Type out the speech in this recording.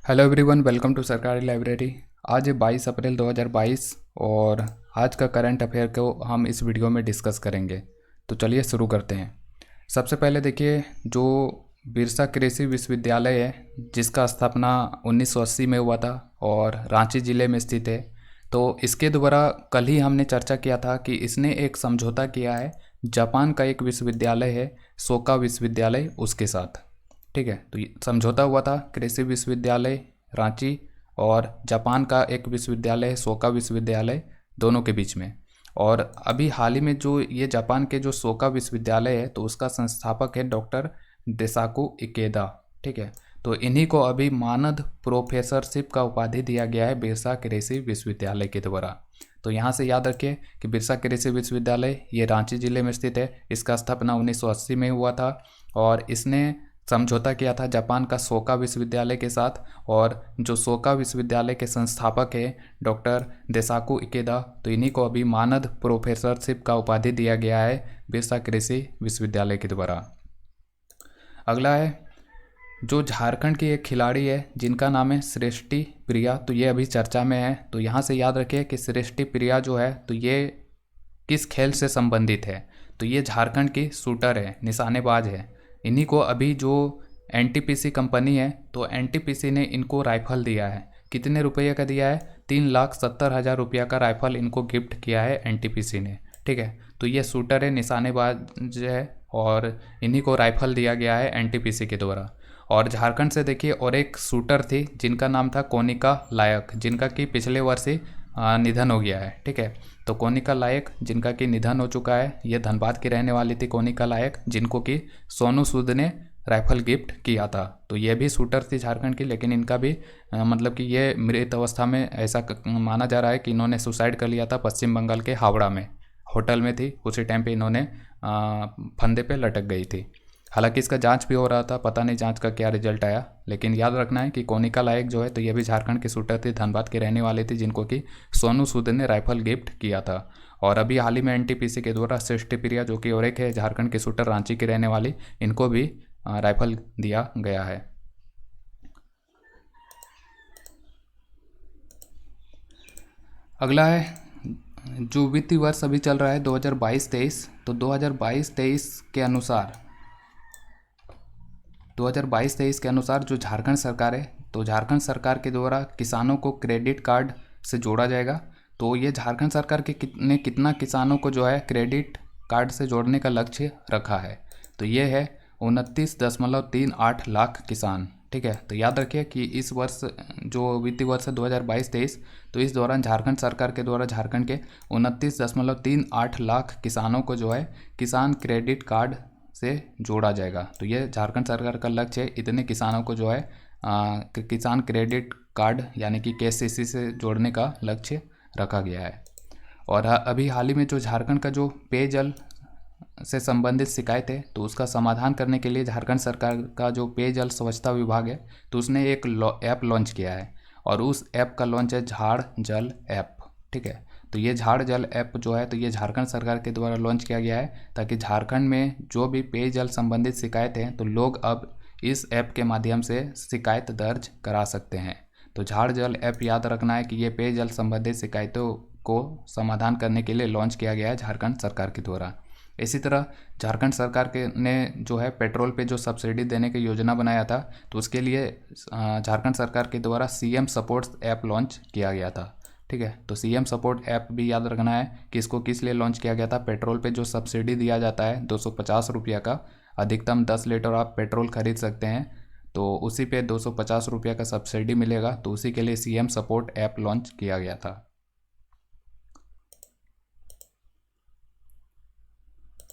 Hello everyone, welcome to सरकारी library. आज है 22 अप्रैल 2022 और आज का करंट अफेयर को हम इस वीडियो में डिस्कस करेंगे। तो चलिए शुरू करते हैं। सबसे पहले देखिए, जो बिरसा कृषि विश्वविद्यालय है जिसका स्थापना 1980 में हुआ था और रांची ज़िले में स्थित है, तो इसके द्वारा कल ही हमने चर्चा किया था कि इसने एक समझौता किया है जापान का एक विश्वविद्यालय है सोका विश्वविद्यालय उसके साथ। ठीक है, तो ये समझौता हुआ था कृषि विश्वविद्यालय रांची और जापान का एक विश्वविद्यालय है सोका विश्वविद्यालय, दोनों के बीच में। और अभी हाल ही में जो ये जापान के जो सोका विश्वविद्यालय है तो उसका संस्थापक है डॉक्टर डेसाकू इकेदा। ठीक है, तो इन्हीं को अभी मानद प्रोफेसरशिप का उपाधि दिया गया है बिरसा कृषि विश्वविद्यालय के द्वारा। तो यहाँ से याद रखिए कि बिरसा कृषि विश्वविद्यालय ये रांची ज़िले में स्थित है। इसका स्थापना 1980 में हुआ था और इसने समझौता किया था जापान का सोका विश्वविद्यालय के साथ। और जो सोका विश्वविद्यालय के संस्थापक है डॉक्टर डेसाकू इकेदा, तो इन्हीं को अभी मानद प्रोफेसरशिप का उपाधि दिया गया है बिरसा कृषि विश्वविद्यालय के द्वारा। अगला है जो झारखंड की एक खिलाड़ी है जिनका नाम है सृष्टि प्रिया, तो ये अभी चर्चा में है। तो यहाँ से याद रखिए कि सृष्टि प्रिया जो है तो ये किस खेल से संबंधित है, तो ये झारखंड की शूटर है, निशानेबाज है। इन्हीं को अभी जो एनटीपीसी कंपनी है तो एनटीपीसी ने इनको राइफल दिया है। कितने रुपये का दिया है? 3,70,000 रुपया का राइफल इनको गिफ्ट किया है एनटीपीसी ने। ठीक है, तो ये शूटर है, निशानेबाज है और इन्हीं को राइफल दिया गया है एनटीपीसी के द्वारा। और झारखंड से देखिए और एक शूटर थी जिनका नाम था कोनिका लायक, जिनका कि पिछले वर्ष ही निधन हो गया है। ठीक है, तो कोनिका लायक जिनका कि निधन हो चुका है, ये धनबाद की रहने वाली थी कोनिका लायक, जिनको कि सोनू सूद ने राइफल गिफ्ट किया था। तो ये भी शूटर थी झारखंड की, लेकिन इनका भी मतलब कि ये मृत अवस्था में ऐसा माना जा रहा है कि इन्होंने सुसाइड कर लिया था पश्चिम बंगाल के हावड़ा में। होटल में थी, उसी टाइम पे इन्होंने फंदे पे लटक गई थी। हालांकि इसका जांच भी हो रहा था, पता नहीं जांच का क्या रिजल्ट आया, लेकिन याद रखना है कि कोनिका लायक जो है तो ये भी झारखंड के शूटर थे, धनबाद के रहने वाले थे, जिनको कि सोनू सूद ने राइफल गिफ्ट किया था। और अभी हाल ही में एनटीपीसी के द्वारा सृष्टि प्रिया जो कि और एक है झारखंड के शूटर रांची की रहने वाली, इनको भी राइफल दिया गया है। अगला है जो वित्तीय वर्ष अभी चल रहा है 2022-23, तो 2022-23 के अनुसार 2022-23 के अनुसार जो झारखंड सरकार है तो झारखंड सरकार के द्वारा किसानों को क्रेडिट कार्ड से जोड़ा जाएगा। तो ये झारखंड सरकार के कितना किसानों को जो है क्रेडिट कार्ड से जोड़ने का लक्ष्य रखा है, तो ये है 29.38 लाख किसान। ठीक है, तो याद रखिए कि इस वर्ष जो वित्तीय वर्ष है 2022-23, तो इस दौरान झारखंड सरकार के द्वारा झारखंड के 29.38 लाख किसानों को जो है किसान क्रेडिट कार्ड से जोड़ा जाएगा। तो ये झारखंड सरकार का लक्ष्य है, इतने किसानों को जो है किसान क्रेडिट कार्ड यानी कि केसीसी से जोड़ने का लक्ष्य रखा गया है। और अभी हाल ही में जो झारखंड का जो पेयजल से संबंधित शिकायत है तो उसका समाधान करने के लिए झारखंड सरकार का जो पेयजल स्वच्छता विभाग है तो उसने एक ऐप लॉन्च किया है और उस ऐप का लॉन्च है झाड़ जल ऐप। ठीक है, तो ये झाड़ जल ऐप जो है तो ये झारखंड सरकार के द्वारा लॉन्च किया गया है ताकि झारखंड में जो भी पेयजल संबंधित शिकायतें हैं तो लोग अब इस ऐप के माध्यम से शिकायत दर्ज करा सकते हैं। तो झाड़ जल ऐप याद रखना है कि ये पेयजल संबंधित शिकायतों को समाधान करने के लिए लॉन्च किया गया है झारखंड सरकार के द्वारा। इसी तरह झारखंड सरकार के ने जो है पेट्रोल पे जो सब्सिडी देने की योजना बनाया था तो उसके लिए झारखंड सरकार के द्वारा सीएम सपोर्ट ऐप लॉन्च किया गया था। ठीक है, तो सीएम सपोर्ट ऐप भी याद रखना है कि इसको किस लिए लॉन्च किया गया था। पेट्रोल पे जो सब्सिडी दिया जाता है 250 रुपया का, अधिकतम 10 लीटर आप पेट्रोल खरीद सकते हैं, तो उसी पे 250 रुपया का सब्सिडी मिलेगा। तो उसी के लिए सीएम सपोर्ट ऐप लॉन्च किया गया था।